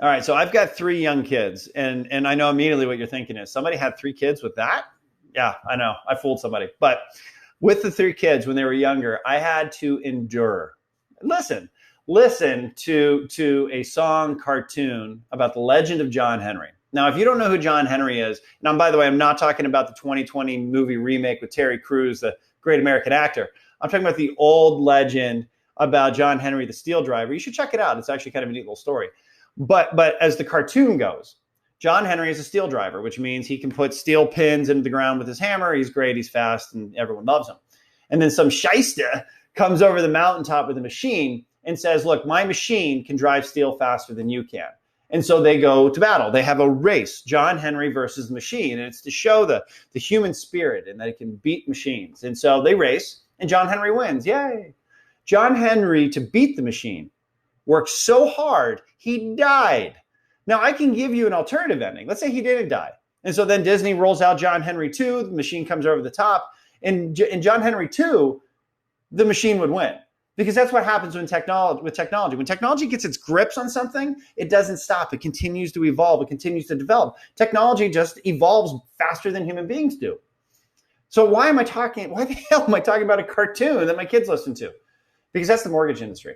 All right, so I've got 3 young kids, and I know immediately what you're thinking is somebody had 3 kids with that. Yeah, I know, I fooled somebody. But with the 3 kids when they were younger, I had to endure. Listen, listen to a song cartoon about the legend of John Henry. Now, if you don't know who John Henry is, and by the way, I'm not talking about the 2020 movie remake with Terry Crews, the great American actor. I'm talking about the old legend about John Henry, the steel driver. You should check it out. It's actually kind of a neat little story. But as the cartoon goes, John Henry is a steel driver, which means he can put steel pins into the ground with his hammer. He's great, he's fast, and everyone loves him. And then some shyster comes over the mountaintop with a machine and says, look, my machine can drive steel faster than you can. And so they go to battle. They have a race, John Henry versus the machine. And it's to show the human spirit and that it can beat machines. And so they race, and John Henry wins. Yay. John Henry, to beat the machine, worked so hard, he died. Now, I can give you an alternative ending. Let's say he didn't die. And so then Disney rolls out John Henry 2, the machine comes over the top. In John Henry 2, the machine would win. Because that's what happens with technology. When technology gets its grips on something, it doesn't stop. It continues to evolve. It continues to develop. Technology just evolves faster than human beings do. So why the hell am I talking about a cartoon that my kids listen to? Because that's the mortgage industry.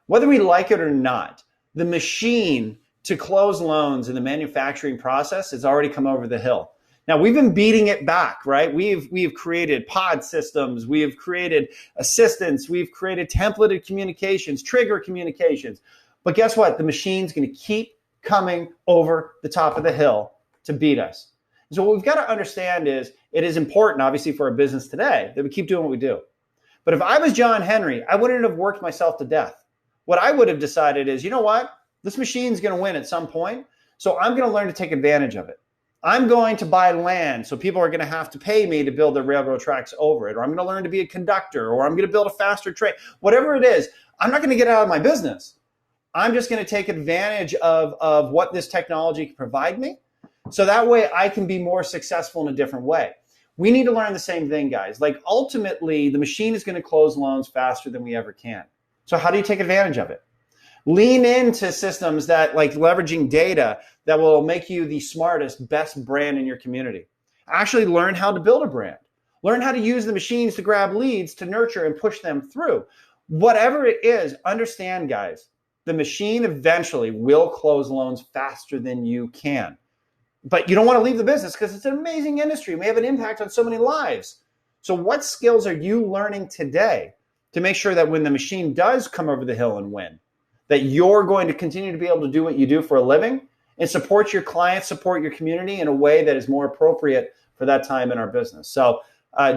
Whether we like it or not, the machine to close loans in the manufacturing process has already come over the hill. Now, we've been beating it back, right? We've created pod systems. We have created assistants. We've created templated communications, trigger communications. But guess what? The machine's going to keep coming over the top of the hill to beat us. So what we've got to understand is it is important, obviously, for our business today that we keep doing what we do. But if I was John Henry, I wouldn't have worked myself to death. What I would have decided is, you know what? This machine's going to win at some point. So I'm going to learn to take advantage of it. I'm going to buy land, so people are going to have to pay me to build the railroad tracks over it, or I'm going to learn to be a conductor, or I'm going to build a faster train. Whatever it is, I'm not going to get out of my business. I'm just going to take advantage of what this technology can provide me, so that way I can be more successful in a different way. We need to learn the same thing, guys. Like, ultimately, the machine is going to close loans faster than we ever can. So how do you take advantage of it? Lean into systems that, like leveraging data, that will make you the smartest, best brand in your community. Actually learn how to build a brand. Learn how to use the machines to grab leads, to nurture and push them through. Whatever it is, understand, guys, the machine eventually will close loans faster than you can. But you don't want to leave the business because it's an amazing industry. We have an impact on so many lives. So what skills are you learning today to make sure that when the machine does come over the hill and win, that you're going to continue to be able to do what you do for a living and support your clients, support your community in a way that is more appropriate for that time in our business. So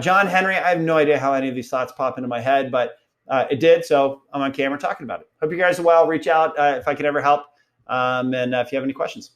John Henry, I have no idea how any of these thoughts pop into my head, but it did. So I'm on camera talking about it. Hope you guys are well. Reach out if I can ever help. And if you have any questions.